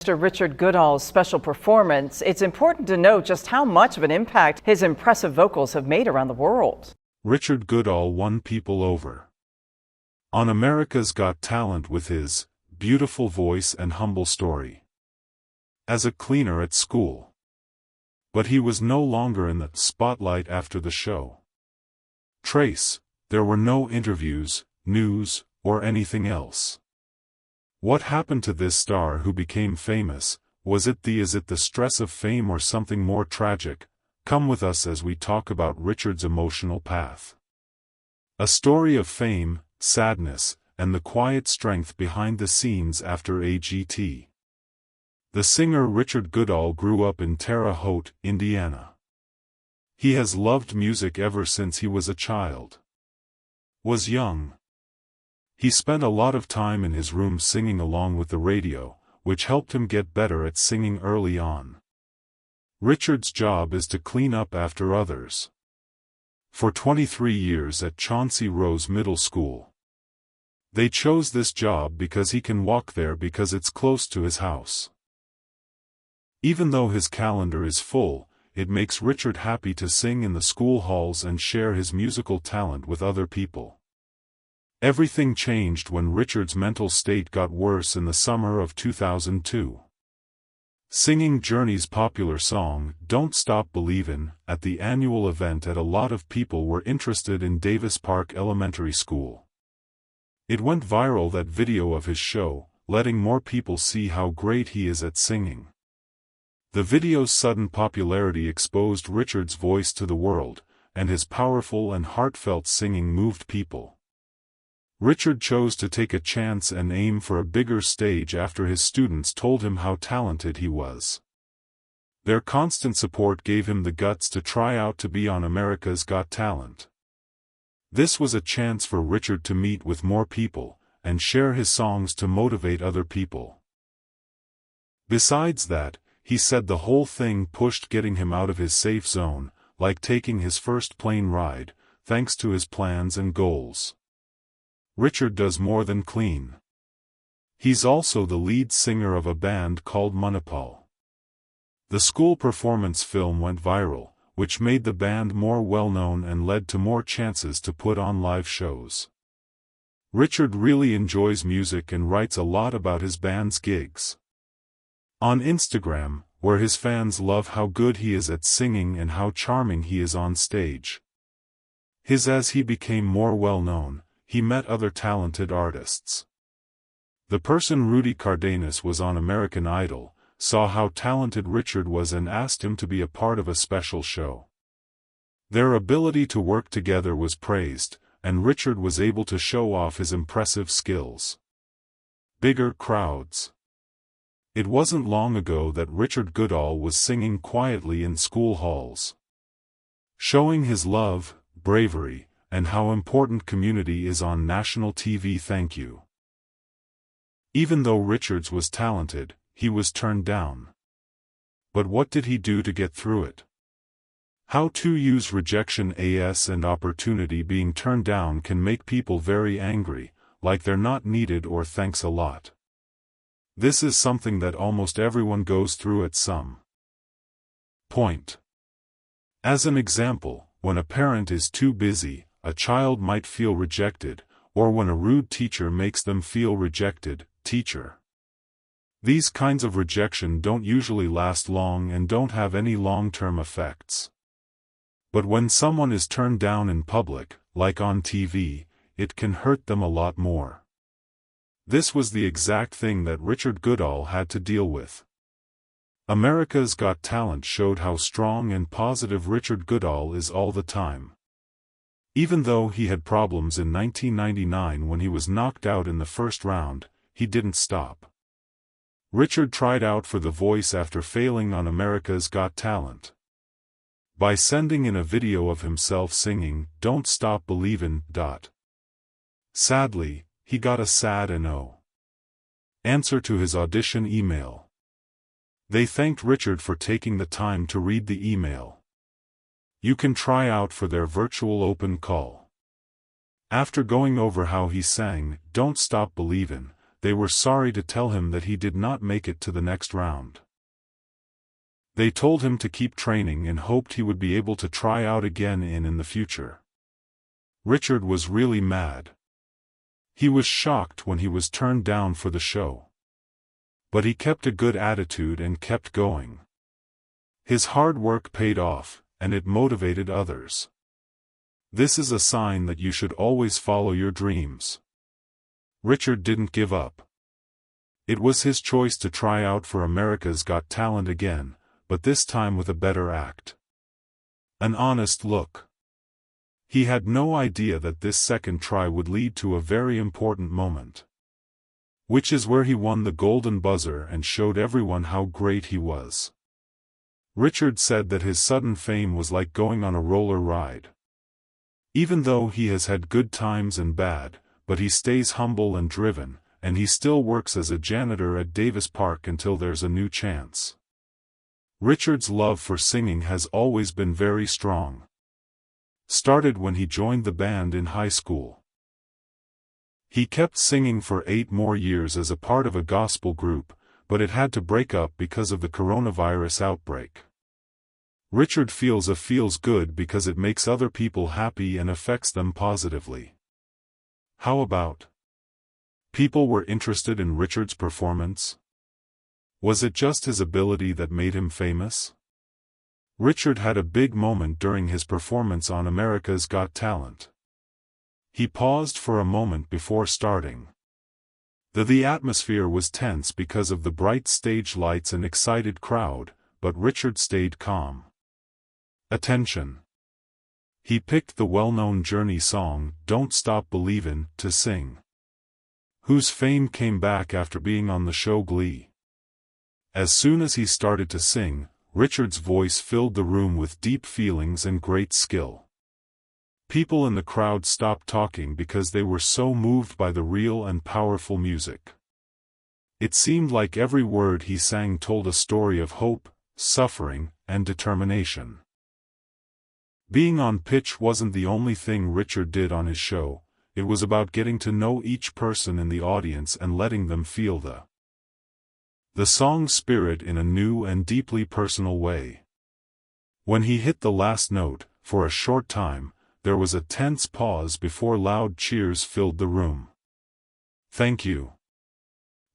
Mr. Richard Goodall's special performance, it's important to note just how much of an impact his impressive vocals have made around the world. Richard Goodall won people over on America's Got Talent with his beautiful voice and humble story as a cleaner at school. But he was no longer in the spotlight after the show. There were no interviews, news, or anything else. What happened to this star who became famous? Is it the stress of fame or something more tragic? Come with us as we talk about Richard's emotional path. A story of fame, sadness, and the quiet strength behind the scenes after AGT. The singer Richard Goodall grew up in Terre Haute, Indiana. He has loved music ever since he was a child. Was young. He spent a lot of time in his room singing along with the radio, which helped him get better at singing early on. Richard's job is to clean up after others. For 23 years at Chauncey Rose Middle School. They chose this job because he can walk there because it's close to his house. Even though his calendar is full, it makes Richard happy to sing in the school halls and share his musical talent with other people. Everything changed when Richard's mental state got worse in the summer of 2002. Singing Journey's popular song, Don't Stop Believin', at the annual event a lot of people were interested in Davis Park Elementary School. It went viral, that video of his show, letting more people see how great he is at singing. The video's sudden popularity exposed Richard's voice to the world, and his powerful and heartfelt singing moved people. Richard chose to take a chance and aim for a bigger stage after his students told him how talented he was. Their constant support gave him the guts to try out to be on America's Got Talent. This was a chance for Richard to meet with more people, and share his songs to motivate other people. Besides that, he said the whole thing pushed getting him out of his safe zone, like taking his first plane ride, thanks to his plans and goals. Richard does more than clean. He's also the lead singer of a band called Monopole. The school performance film went viral, which made the band more well-known and led to more chances to put on live shows. Richard really enjoys music and writes a lot about his band's gigs. On Instagram, where his fans love how good he is at singing and how charming he is on stage. As he became more well-known, he met other talented artists. The person Rudy Cardenas was on American Idol, saw how talented Richard was and asked him to be a part of a special show. Their ability to work together was praised, and Richard was able to show off his impressive skills. Bigger crowds. It wasn't long ago that Richard Goodall was singing quietly in school halls, showing his love, bravery, and how important community is on national TV. Thank you. Even though Richards was talented, he was turned down. But what did he do to get through it? How to use rejection and opportunity. Being turned down can make people very angry, like they're not needed or thanks a lot. This is something that almost everyone goes through at some point. As an example, when a parent is too busy, a child might feel rejected, or when a rude teacher makes them feel rejected, teacher. These kinds of rejection don't usually last long and don't have any long-term effects. But when someone is turned down in public, like on TV, it can hurt them a lot more. This was the exact thing that Richard Goodall had to deal with. America's Got Talent showed how strong and positive Richard Goodall is all the time. Even though he had problems in 1999 when he was knocked out in the first round, he didn't stop. Richard tried out for The Voice after failing on America's Got Talent. By sending in a video of himself singing, Don't Stop Believin'. Sadly, he got a sad no answer to his audition email. They thanked Richard for taking the time to read the email. You can try out for their virtual open call. After going over how he sang, Don't Stop Believin', they were sorry to tell him that he did not make it to the next round. They told him to keep training and hoped he would be able to try out again in the future. Richard was really mad. He was shocked when he was turned down for the show. But he kept a good attitude and kept going. His hard work paid off, and it motivated others. This is a sign that you should always follow your dreams. Richard didn't give up. It was his choice to try out for America's Got Talent again, but this time with a better act. An honest look. He had no idea that this second try would lead to a very important moment. Which is where he won the golden buzzer and showed everyone how great he was. Richard said that his sudden fame was like going on a roller ride. Even though he has had good times and bad, but he stays humble and driven, and he still works as a janitor at Davis Park until there's a new chance. Richard's love for singing has always been very strong. Started when he joined the band in high school. He kept singing for 8 more years as a part of a gospel group, but it had to break up because of the coronavirus outbreak. Richard feels good because it makes other people happy and affects them positively. How about? People were interested in Richard's performance? Was it just his ability that made him famous? Richard had a big moment during his performance on America's Got Talent. He paused for a moment before starting. The atmosphere was tense because of the bright stage lights and excited crowd, but Richard stayed calm. Attention. He picked the well-known Journey song, Don't Stop Believin', to sing. Whose fame came back after being on the show Glee. As soon as he started to sing, Richard's voice filled the room with deep feelings and great skill. People in the crowd stopped talking because they were so moved by the real and powerful music. It seemed like every word he sang told a story of hope, suffering, and determination. Being on pitch wasn't the only thing Richard did on his show, it was about getting to know each person in the audience and letting them feel the song's spirit in a new and deeply personal way. When he hit the last note, for a short time, there was a tense pause before loud cheers filled the room. Thank you.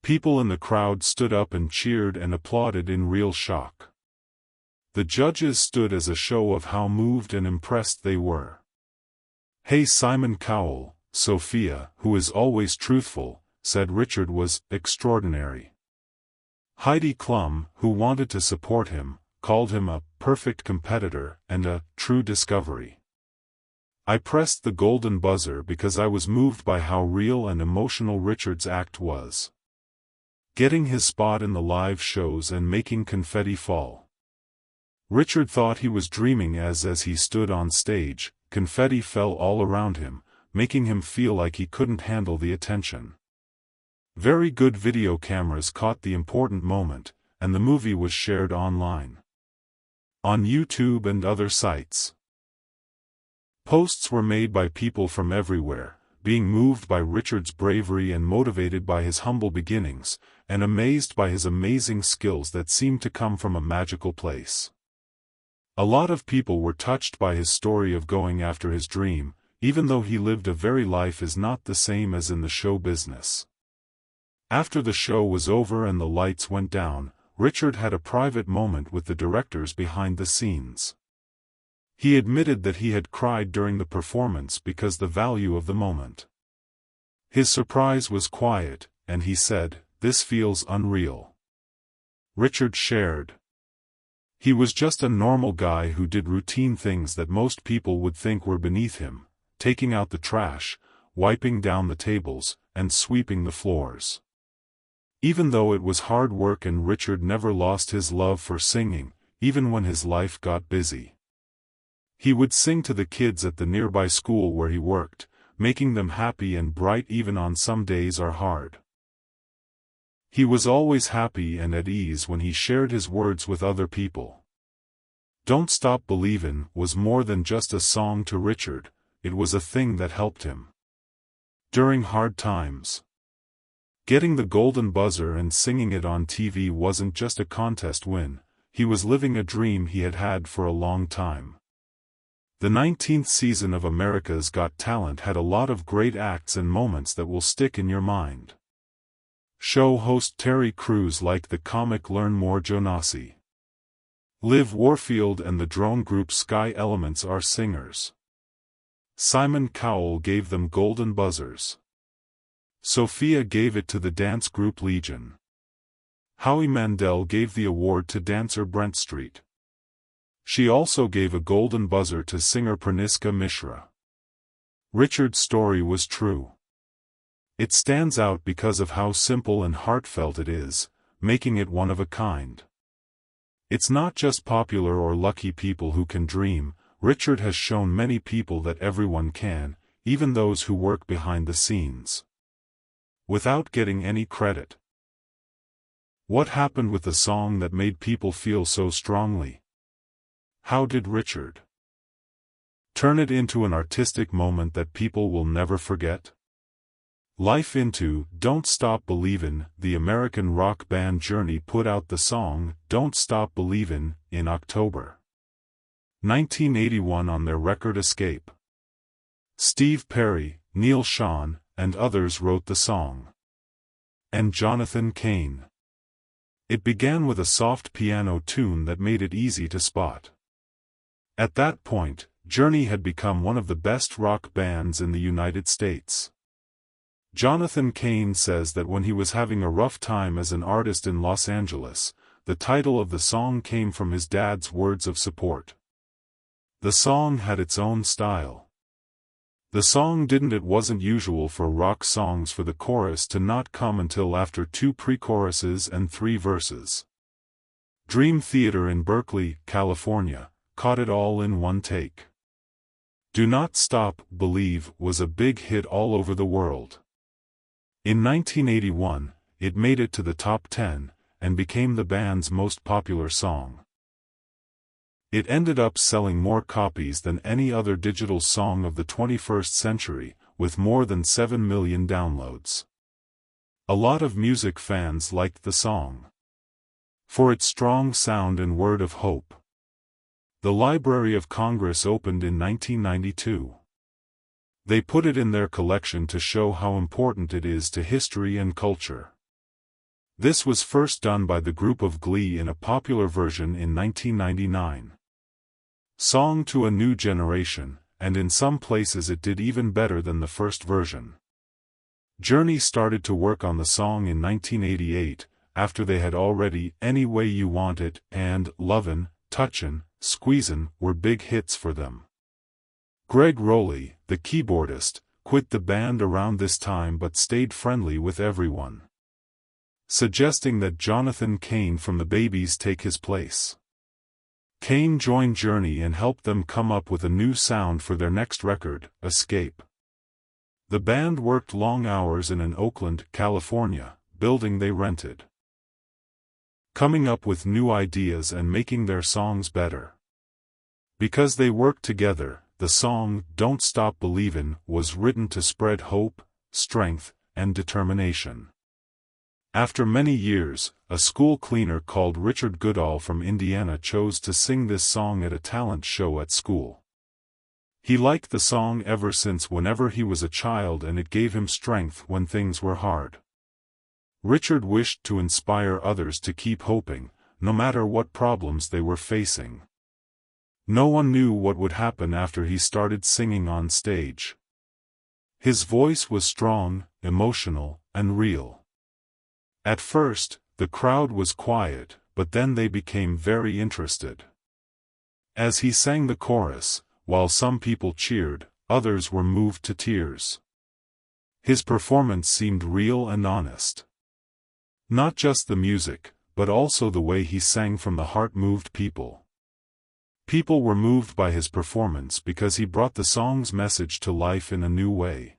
People in the crowd stood up and cheered and applauded in real shock. The judges stood as a show of how moved and impressed they were. Hey, Simon Cowell, Sophia, who is always truthful, said Richard was extraordinary. Heidi Klum, who wanted to support him, called him a perfect competitor and a true discovery. I pressed the golden buzzer because I was moved by how real and emotional Richard's act was. Getting his spot in the live shows and making confetti fall. Richard thought he was dreaming as he stood on stage, confetti fell all around him, making him feel like he couldn't handle the attention. Very good video cameras caught the important moment, and the movie was shared online. On YouTube and other sites. Posts were made by people from everywhere, being moved by Richard's bravery and motivated by his humble beginnings, and amazed by his amazing skills that seemed to come from a magical place. A lot of people were touched by his story of going after his dream, even though he lived a very life is not the same as in the show business. After the show was over and the lights went down, Richard had a private moment with the directors behind the scenes. He admitted that he had cried during the performance because the value of the moment. His surprise was quiet, and he said, "This feels unreal." Richard shared. He was just a normal guy who did routine things that most people would think were beneath him, taking out the trash, wiping down the tables, and sweeping the floors. Even though it was hard work and Richard never lost his love for singing, even when his life got busy. He would sing to the kids at the nearby school where he worked, making them happy and bright even on some days are hard. He was always happy and at ease when he shared his words with other people. Don't Stop Believin' was more than just a song to Richard, it was a thing that helped him during hard times. Getting the golden buzzer and singing it on TV wasn't just a contest win, he was living a dream he had had for a long time. The 19th season of America's Got Talent had a lot of great acts and moments that will stick in your mind. Show host Terry Crews liked the comic Learn More Jonasi. Liv Warfield and the drone group Sky Elements are singers. Simon Cowell gave them golden buzzers. Sophia gave it to the dance group Legion. Howie Mandel gave the award to dancer Brent Street. She also gave a golden buzzer to singer Praniska Mishra. Richard's story was true. It stands out because of how simple and heartfelt it is, making it one of a kind. It's not just popular or lucky people who can dream. Richard has shown many people that everyone can, even those who work behind the scenes. Without getting any credit. What happened with the song that made people feel so strongly? How did Richard turn it into an artistic moment that people will never forget? Life into Don't Stop Believin'. The American rock band Journey put out the song Don't Stop Believin' in October 1981 on their record Escape. Steve Perry, Neil Schon, and others wrote the song. And Jonathan Cain. It began with a soft piano tune that made it easy to spot. At that point, Journey had become one of the best rock bands in the United States. Jonathan Cain says that when he was having a rough time as an artist in Los Angeles, the title of the song came from his dad's words of support. The song had its own style. The song It wasn't usual for rock songs for the chorus to not come until after 2 pre-choruses and 3 verses. Dream Theater in Berkeley, California, caught it all in one take. Do Not Stop, Believe was a big hit all over the world. In 1981, it made it to the top 10, and became the band's most popular song. It ended up selling more copies than any other digital song of the 21st century, with more than 7 million downloads. A lot of music fans liked the song for its strong sound and word of hope. The Library of Congress opened in 1992. They put it in their collection to show how important it is to history and culture. This was first done by the group of Glee in a popular version in 1999. Song to a New Generation, and in some places it did even better than the first version. Journey started to work on the song in 1988, after they had already Any Way You Want It and Lovin', Touchin', Squeezin' were big hits for them. Greg Rowley, the keyboardist, quit the band around this time but stayed friendly with everyone, suggesting that Jonathan Cain from the Babies take his place. Cain joined Journey and helped them come up with a new sound for their next record, Escape. The band worked long hours in an Oakland, California, building they rented, coming up with new ideas and making their songs better. Because they worked together, the song Don't Stop Believin' was written to spread hope, strength, and determination. After many years, a school cleaner called Richard Goodall from Indiana chose to sing this song at a talent show at school. He liked the song ever since whenever he was a child, and it gave him strength when things were hard. Richard wished to inspire others to keep hoping, no matter what problems they were facing. No one knew what would happen after he started singing on stage. His voice was strong, emotional, and real. At first, the crowd was quiet, but then they became very interested. As he sang the chorus, while some people cheered, others were moved to tears. His performance seemed real and honest. Not just the music, but also the way he sang from the heart moved people. People were moved by his performance because he brought the song's message to life in a new way.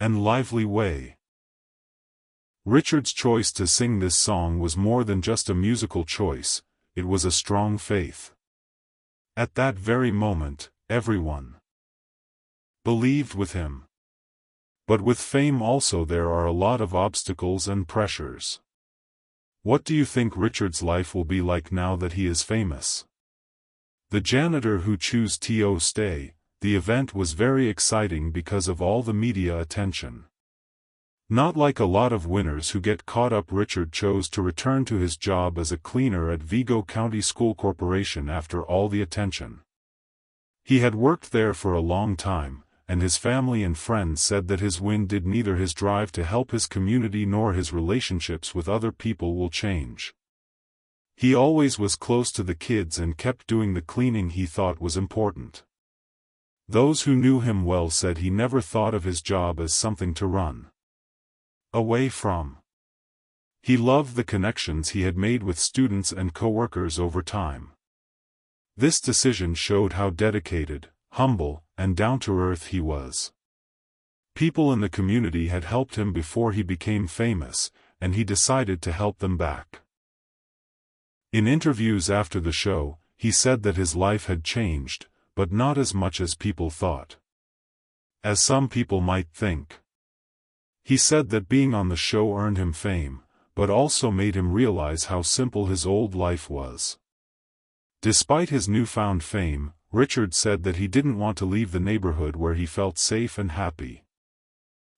And lively way. Richard's choice to sing this song was more than just a musical choice, it was a strong faith. At that very moment, everyone believed with him. But with fame also there are a lot of obstacles and pressures. What do you think Richard's life will be like now that he is famous? The janitor who chose to stay. The event was very exciting because of all the media attention. Not like a lot of winners who get caught up. Richard chose to return to his job as a cleaner at Vigo County School Corporation after all the attention. He had worked there for a long time, and his family and friends said that his win did neither his drive to help his community nor his relationships with other people will change. He always was close to the kids and kept doing the cleaning he thought was important. Those who knew him well said he never thought of his job as something to run away from. He loved the connections he had made with students and coworkers over time. This decision showed how dedicated, humble, and down-to-earth he was. People in the community had helped him before he became famous, and he decided to help them back. In interviews after the show, he said that his life had changed, but not as much as people thought. As some people might think. He said that being on the show earned him fame, but also made him realize how simple his old life was. Despite his newfound fame, Richard said that he didn't want to leave the neighborhood where he felt safe and happy.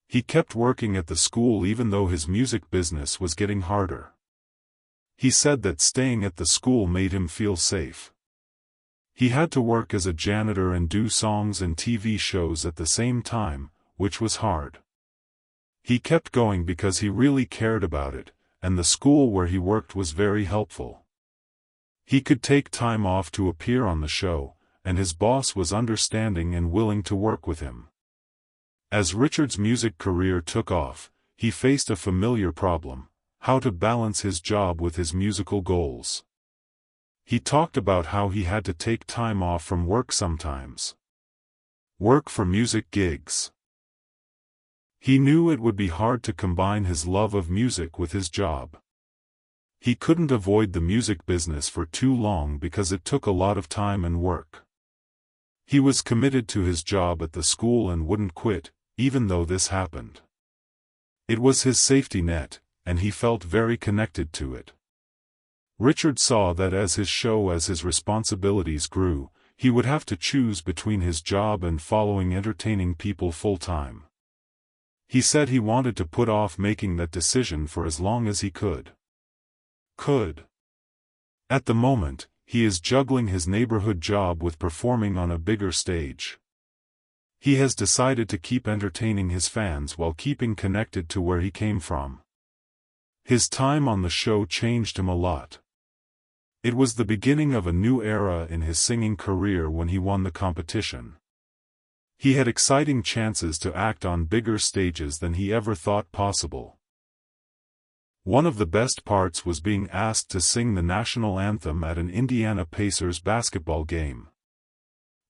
He kept working at the school even though his music business was getting harder. He said that staying at the school made him feel safe. He had to work as a janitor and do songs and TV shows at the same time, which was hard. He kept going because he really cared about it, and the school where he worked was very helpful. He could take time off to appear on the show, and his boss was understanding and willing to work with him. As Richard's music career took off, he faced a familiar problem: how to balance his job with his musical goals. He talked about how he had to take time off from work sometimes. Work for music gigs. He knew it would be hard to combine his love of music with his job. He couldn't avoid the music business for too long because it took a lot of time and work. He was committed to his job at the school and wouldn't quit, even though this happened. It was his safety net, and he felt very connected to it. Richard saw that as his responsibilities grew, he would have to choose between his job and following entertaining people full-time. He said he wanted to put off making that decision for as long as he could. At the moment, he is juggling his neighborhood job with performing on a bigger stage. He has decided to keep entertaining his fans while keeping connected to where he came from. His time on the show changed him a lot. It was the beginning of a new era in his singing career when he won the competition. He had exciting chances to act on bigger stages than he ever thought possible. One of the best parts was being asked to sing the national anthem at an Indiana Pacers basketball game.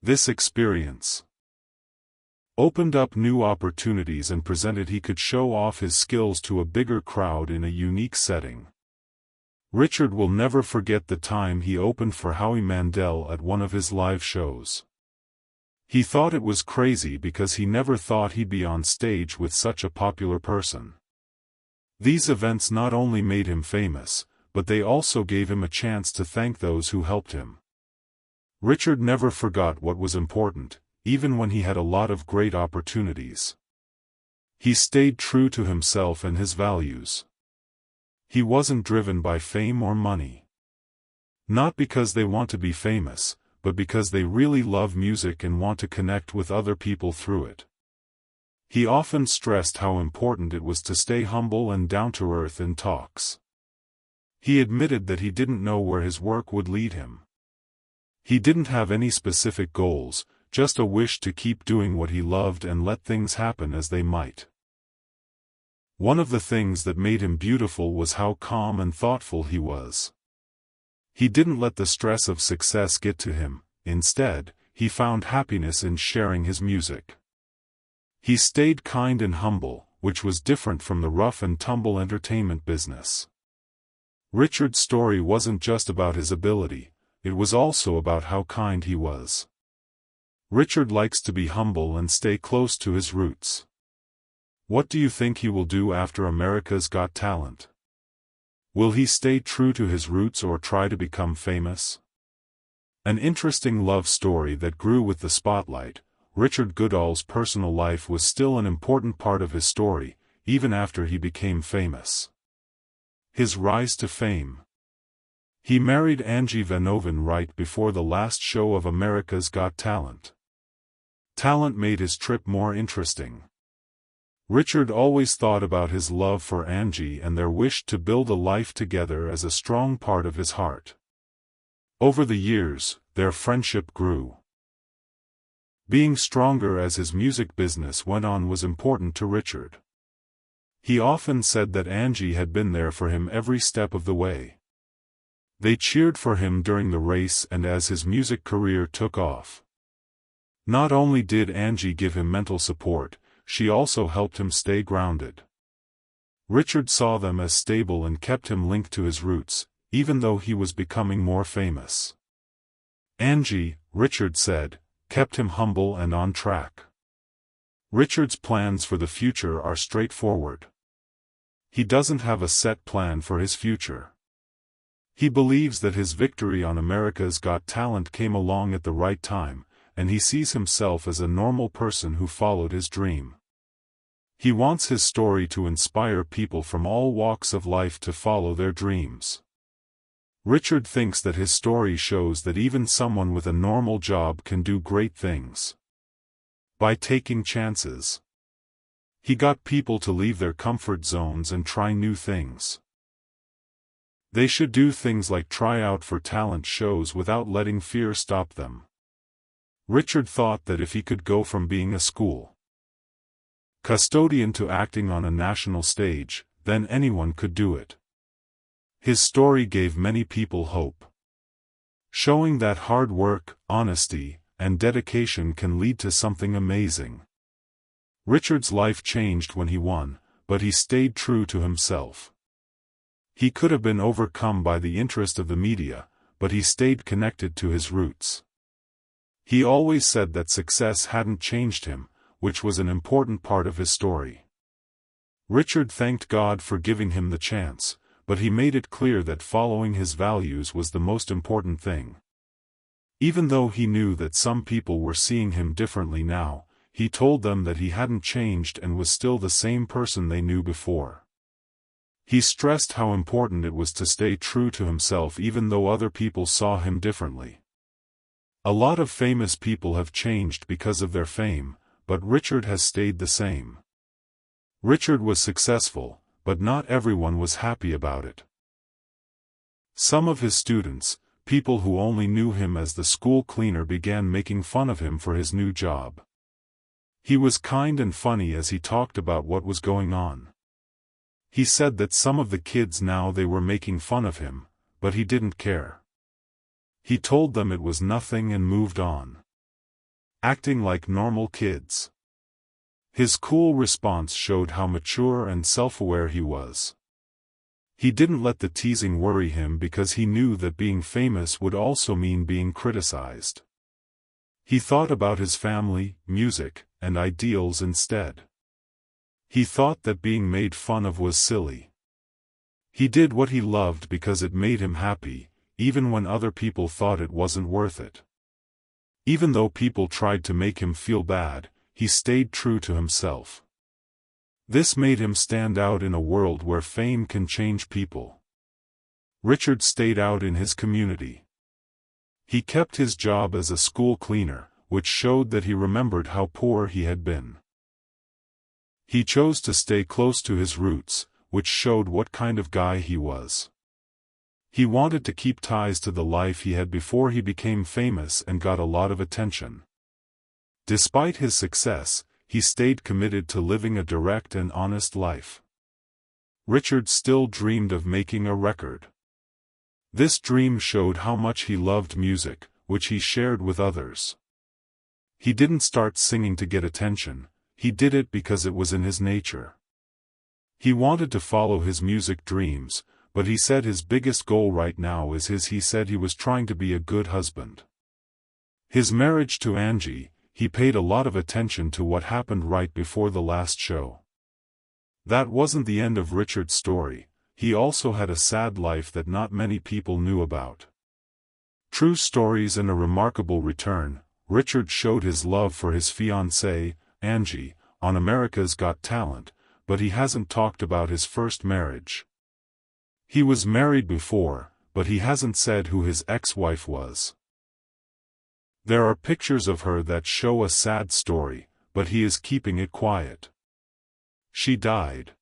This experience opened up new opportunities and presented he could show off his skills to a bigger crowd in a unique setting. Richard will never forget the time he opened for Howie Mandel at one of his live shows. He thought it was crazy because he never thought he'd be on stage with such a popular person. These events not only made him famous, but they also gave him a chance to thank those who helped him. Richard never forgot what was important, even when he had a lot of great opportunities. He stayed true to himself and his values. He wasn't driven by fame or money. Not because they want to be famous, but because they really love music and want to connect with other people through it. He often stressed how important it was to stay humble and down-to-earth in talks. He admitted that he didn't know where his work would lead him. He didn't have any specific goals, just a wish to keep doing what he loved and let things happen as they might. One of the things that made him beautiful was how calm and thoughtful he was. He didn't let the stress of success get to him. Instead, he found happiness in sharing his music. He stayed kind and humble, which was different from the rough-and-tumble entertainment business. Richard's story wasn't just about his ability, it was also about how kind he was. Richard likes to be humble and stay close to his roots. What do you think he will do after America's Got Talent? Will he stay true to his roots or try to become famous? An interesting love story that grew with the spotlight. Richard Goodall's personal life was still an important part of his story, even after he became famous. His rise to fame. He married Angie Vanoven right before the last show of America's Got Talent. Talent made his trip more interesting. Richard always thought about his love for Angie and their wish to build a life together as a strong part of his heart. Over the years, their friendship grew. Being stronger as his music business went on was important to Richard. He often said that Angie had been there for him every step of the way. They cheered for him during the race and as his music career took off. Not only did Angie give him mental support, she also helped him stay grounded. Richard saw them as stable and kept him linked to his roots, even though he was becoming more famous. Angie, Richard said, kept him humble and on track. Richard's plans for the future are straightforward. He doesn't have a set plan for his future. He believes that his victory on America's Got Talent came along at the right time, and he sees himself as a normal person who followed his dream. He wants his story to inspire people from all walks of life to follow their dreams. Richard thinks that his story shows that even someone with a normal job can do great things. By taking chances. He got people to leave their comfort zones and try new things. They should do things like try out for talent shows without letting fear stop them. Richard thought that if he could go from being a school custodian to acting on a national stage, then anyone could do it. His story gave many people hope, showing that hard work, honesty, and dedication can lead to something amazing. Richard's life changed when he won, but he stayed true to himself. He could have been overcome by the interest of the media, but he stayed connected to his roots. He always said that success hadn't changed him, which was an important part of his story. Richard thanked God for giving him the chance, but he made it clear that following his values was the most important thing. Even though he knew that some people were seeing him differently now, he told them that he hadn't changed and was still the same person they knew before. He stressed how important it was to stay true to himself even though other people saw him differently. A lot of famous people have changed because of their fame, but Richard has stayed the same. Richard was successful, but not everyone was happy about it. Some of his students, people who only knew him as the school cleaner, began making fun of him for his new job. He was kind and funny as he talked about what was going on. He said that some of the kids now they were making fun of him, but he didn't care. He told them it was nothing and moved on. Acting like normal kids. His cool response showed how mature and self-aware he was. He didn't let the teasing worry him because he knew that being famous would also mean being criticized. He thought about his family, music, and ideals instead. He thought that being made fun of was silly. He did what he loved because it made him happy, even when other people thought it wasn't worth it. Even though people tried to make him feel bad, he stayed true to himself. This made him stand out in a world where fame can change people. Richard stayed out in his community. He kept his job as a school cleaner, which showed that he remembered how poor he had been. He chose to stay close to his roots, which showed what kind of guy he was. He wanted to keep ties to the life he had before he became famous and got a lot of attention. Despite his success, he stayed committed to living a direct and honest life. Richard still dreamed of making a record. This dream showed how much he loved music, which he shared with others. He didn't start singing to get attention, he did it because it was in his nature. He wanted to follow his music dreams, but he said his biggest goal right now is he said he was trying to be a good husband. His marriage to Angie, he paid a lot of attention to what happened right before the last show. That wasn't the end of Richard's story. He also had a sad life that not many people knew about. True stories and a remarkable return. Richard showed his love for his fiancée, Angie, on America's Got Talent, but he hasn't talked about his first marriage. He was married before, but he hasn't said who his ex-wife was. There are pictures of her that show a sad story, but he is keeping it quiet. She died.